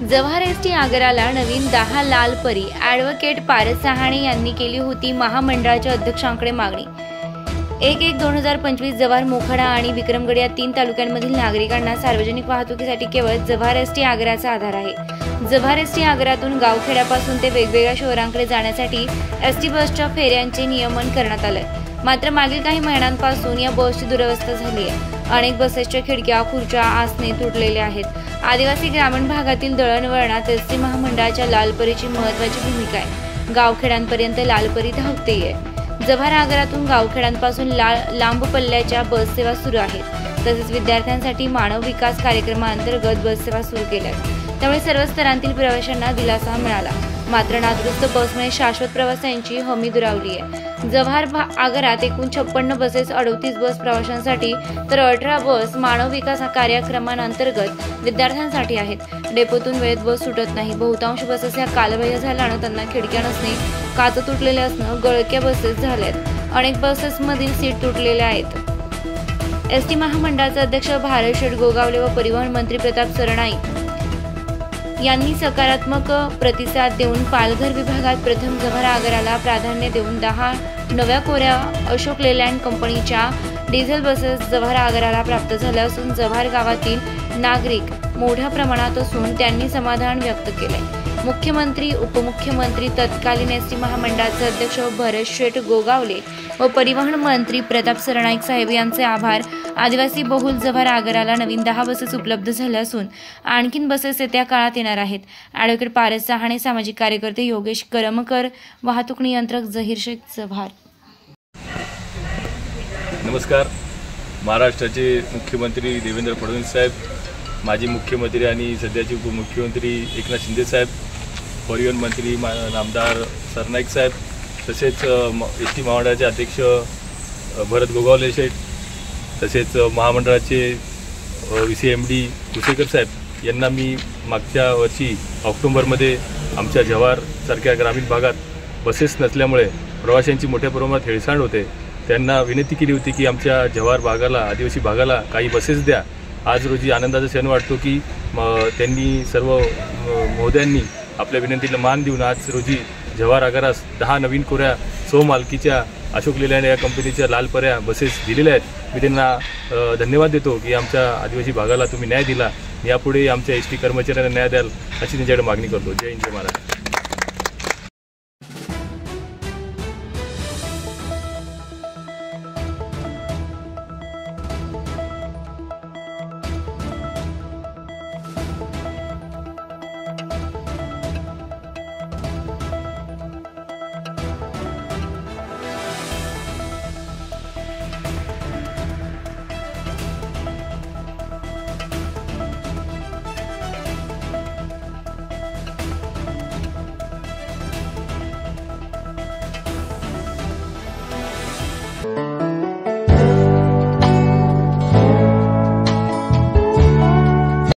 Jawhar ST आगाराला नवीन 10 लाल परी advocate Paras सहाणे यांनी केली होती महामंडळाच्या अध्यक्षांकडे मागणी। 1/1/2025 जव्हार, मोखाडा आणि विक्रमगड या 3 तालुक्यांमधील नागरिकांना सार्वजनिक वाहतुकीसाठी केवळ जव्हार एसटी आगाराचा आधार आहे। जव्हार एसटी आगारातून गावखेड्यापासून ते वेगवेगळ्या शहरांकडे जाण्यासाठी एसटी बसच्या फेऱ्यांचे नियमन करण्यात आले। मात्र मागील काही महिन्यांपासून या बसची दुरवस्था झाली आहे। अनेक बसेसच्या खिडक्या, खुर्च्या, आसने तुटलेले आहेत। आदिवासी ग्रामीण भागातील दळणवळणात एसटी महामंडळाच्या लालपरीची महत्त्वाची भूमिका आहे। गावखेड्यांपर्यंत लालपरी धावते आहे। जव्हार आगारातून गावखेड्यांपासून लांब पल्ल्याच्या बस सेवा सुरू आहेत। तसेच विद्यार्थ्यांसाठी मानव विकास कार्यक्रमाअंतर्गत बस सेवा सुरू केल्या आहेत। त्यामुळे सर्व स्तरांतील प्रवाशांना दिलासा मिळाला। मात्र नादुरुस्त बसमुळे शाश्वत प्रवासांची हमी दुरावली आहे। जव्हार आगारात एकूण 56 बसेस, 38 बस प्रवाशांसाठी तर 18 बस मानव विकास कार्यक्रमांतर्गत विद्यार्थ्यांसाठी आहेत। डेपोतून वेळेत बस सुटत नाही। बहुतांश बसेस ह्या कालबाह्य झाल्यानं त्यांना खिडक्या नसणे, काच तुटलेले असणं, गळक्या बसेस झाल्यात। अनेक बसेसमधील सीट तुटलेल्या आहेत। एसटी महामंडळाचे अध्यक्ष भारत शेठ गोगावले व परिवहन मंत्री प्रताप सरनाईक यांनी सकारात्मक प्रतिसाद देऊन पालघर विभागात प्रथम जव्हार आगाराला प्राधान्य देऊन 10 नव्या कोऱ्या अशोक लेलँड कंपनीच्या डिझेल बसेस जव्हार आगाराला प्राप्त झाल्या असून जव्हार गावातील नागरिक मोठ्या प्रमाणात असून त्यांनी समाधान व्यक्त केले। मुख्यमंत्री, उपमुख्यमंत्री, तत्कालीन एसटी महामंडळाचे अध्यक्ष भरत शेठ गोगावले व परिवहन मंत्री प्रताप सरनाईक साहेब यांचे आभार। आदिवासी बहुल जव्हार आगाराला नवीन 10 बसेस उपलब्ध झाल्या असून आणखीन बसेस येत्या काळात येणार आहेत। ॲडव्होकेट पारस सहाणे, सामाजिक कार्यकर्ते योगेश करमकर, वाहतूक नियंत्रक झहीर शेख, जव्हार। नमस्कार। महाराष्ट्राचे मुख्यमंत्री देवेंद्र फडणवीस साहेब, माजी मुख्यमंत्री आणि सध्याचे उपमुख्यमंत्री एकनाथ शिंदे साहेब, परिवहन मंत्री नामदार सरनाईक साहेब, तसेच एसटी महामंडळाचे अध्यक्ष भरत गोगावले शेठ, तसेच महामंडळाचे VCMD कुसेकर साहेब यांना मी मागच्या वर्षी ऑक्टोबरमध्ये आमच्या जव्हारसारख्या ग्रामीण भागात बसेस नसल्यामुळे प्रवाशांची मोठ्या प्रमाणात हेळसांड होते, त्यांना विनंती केली होती की आमच्या जव्हार भागाला, आदिवासी भागाला काही बसेस द्या। आज रोजी आनंदाचा क्षण वाटतो की त्यांनी सर्व महोदयांनी आपल्या विनंतीला मान देऊन आज रोजी जव्हार आगारास 10 नवीन कोऱ्या स्वमालकीच्या अशोक लेलँड या कंपनीच्या लालपऱ्या बसेस दिलेल्या आहेत। मी त्यांना धन्यवाद देतो की आमच्या आदिवासी भागाला तुम्ही न्याय दिला। यापुढे आमच्या एसटी कर्मचाऱ्यांना न्याय द्याल अशी त्यांच्याकडे मागणी करतो। जय हिंद, जय महाराष्ट्र।